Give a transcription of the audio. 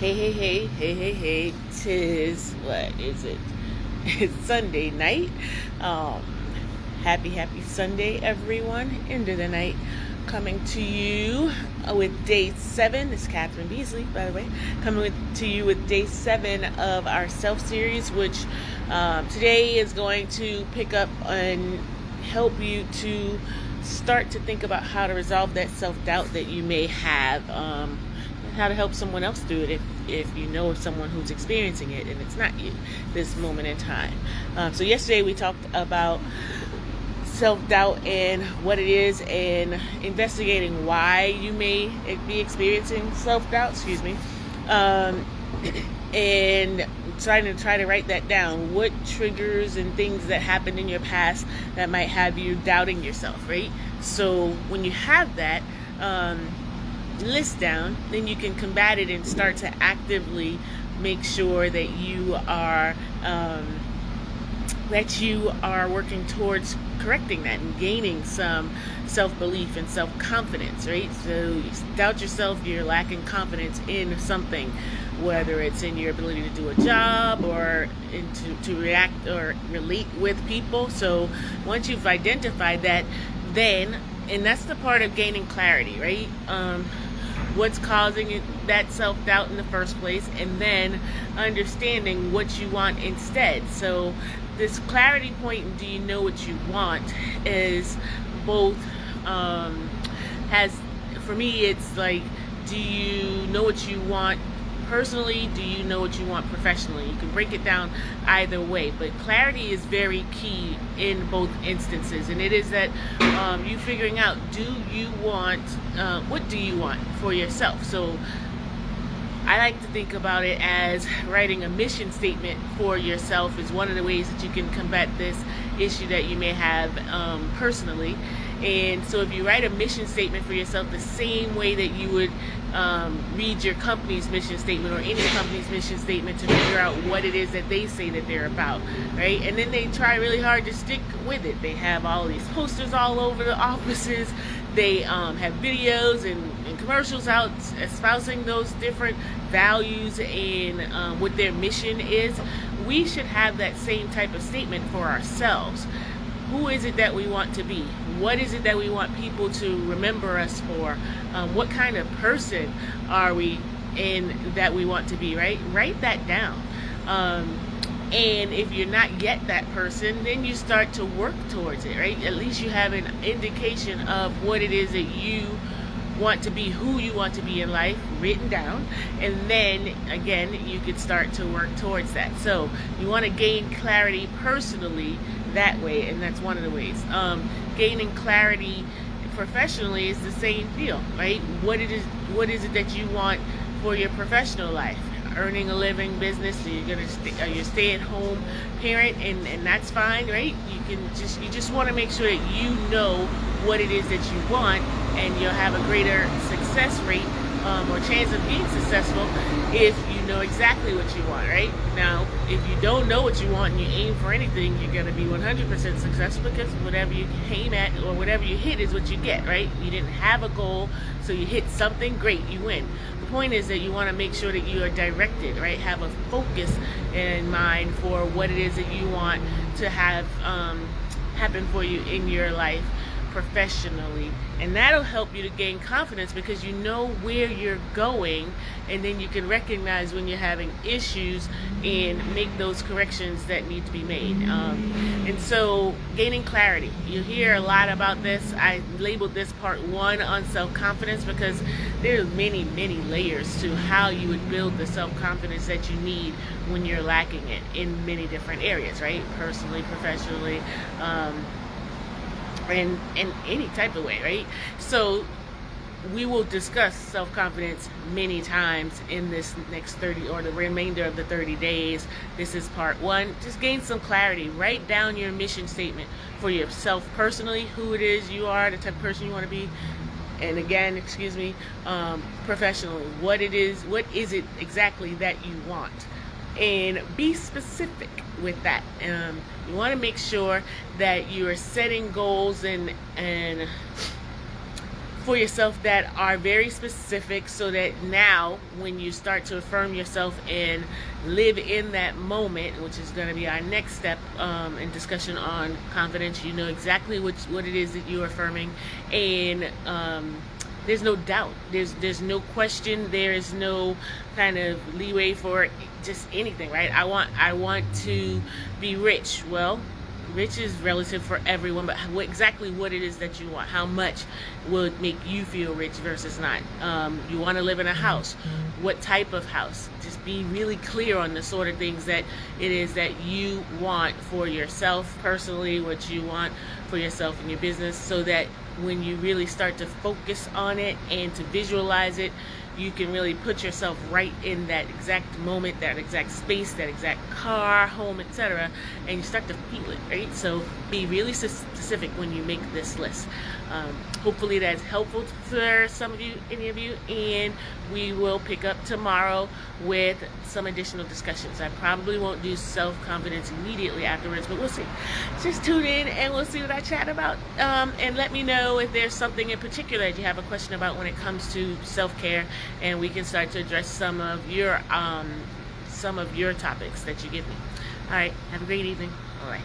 Hey. Tis, what is it? It's Sunday night. Happy Sunday, everyone. End of the night. Coming to you with day 7. This is Katherine Beasley, by the way. To you with day 7 of our self series, which today is going to pick up and help you to start to think about how to resolve that self-doubt that you may have, and how to help someone else do it if you know of someone who's experiencing it and it's not you this moment in time. So yesterday we talked about self-doubt and what it is, and investigating why you may be experiencing self-doubt, and trying to write that down. What triggers and things that happened in your past that might have you doubting yourself, right? So when you have that list down, then you can combat it and start to actively make sure that you are working towards correcting that and gaining some self-belief and self-confidence, right? So you doubt yourself, you're lacking confidence in something, whether it's in your ability to do a job or to react or relate with people. So once you've identified that, and that's the part of gaining clarity, right? What's causing that self-doubt in the first place, and then understanding what you want instead. So this clarity point, do you know what you want, is both, for me, it's like, do you know what you want personally? Do you know what you want professionally? You can break it down either way, but clarity is very key in both instances, and it is that you figuring out, what do you want for yourself? So I like to think about it as writing a mission statement for yourself is one of the ways that you can combat this issue that you may have personally. And so if you write a mission statement for yourself the same way that you would read your company's mission statement or any company's mission statement to figure out what it is that they say that they're about, right? And then they try really hard to stick with it. They have all these posters all over the offices. They have videos and commercials out espousing those different values and what their mission is. We should have that same type of statement for ourselves. Who is it that we want to be? What is it that we want people to remember us for? What kind of person are we in that we want to be, right? Write that down. And if you're not yet that person, then you start to work towards it, right? At least you have an indication of what it is that you want to be, who you want to be in life, written down, and then again you could start to work towards that. So you want to gain clarity personally that way, and that's one of the ways. Gaining clarity professionally is the same deal, right? What is it that you want for your professional life? Earning a living, business, so you're a stay-at-home parent, and that's fine, right? You just want to make sure that you know what it is that you want, and you'll have a greater success rate or chance of being successful if you know exactly what you want, right? Now, if you don't know what you want and you aim for anything, you're going to be 100% successful, because whatever you aim at or whatever you hit is what you get, right? You didn't have a goal, so you hit something, great, you win. The point is that you want to make sure that you are directed, right? Have a focus in mind for what it is that you want to have happen for you in your life professionally, and that'll help you to gain confidence, because you know where you're going, and then you can recognize when you're having issues and make those corrections that need to be made. And so gaining clarity, you hear a lot about this. I labeled this part 1 on self-confidence, because there are many layers to how you would build the self-confidence that you need when you're lacking it in many different areas, right? Personally, professionally, in any type of way, right? So we will discuss self-confidence many times in this next 30 or the remainder of the 30 days. This is part 1. Just gain some clarity. Write down your mission statement for yourself personally, who it is you are, the type of person you want to be, and again, professionally, what is it exactly that you want, and be specific with that. You want to make sure that you are setting goals and for yourself that are very specific, so that now when you start to affirm yourself and live in that moment, which is going to be our next step in discussion on confidence, you know exactly what it is that you're affirming, and there's no doubt, there's no question, there is no kind of leeway for just anything, right? I want to be rich. Well, rich is relative for everyone, but exactly what it is that you want, how much will make you feel rich versus not. You want to live in a house. What type of house? Just be really clear on the sort of things that it is that you want for yourself personally, what you want for yourself and your business, so that when you really start to focus on it and to visualize it, you can really put yourself right in that exact moment, that exact space, that exact car, home, etc., and you start to feel it, right? So be really specific when you make this list. Hopefully that's helpful for some of you, any of you, and we will pick up tomorrow with some additional discussions. I probably won't do self-confidence immediately afterwards, but we'll see. Just tune in and we'll see what I chat about, and let me know if there's something in particular that you have a question about when it comes to self-care, and we can start to address some of your topics that you give me. All right, have a great evening. All right.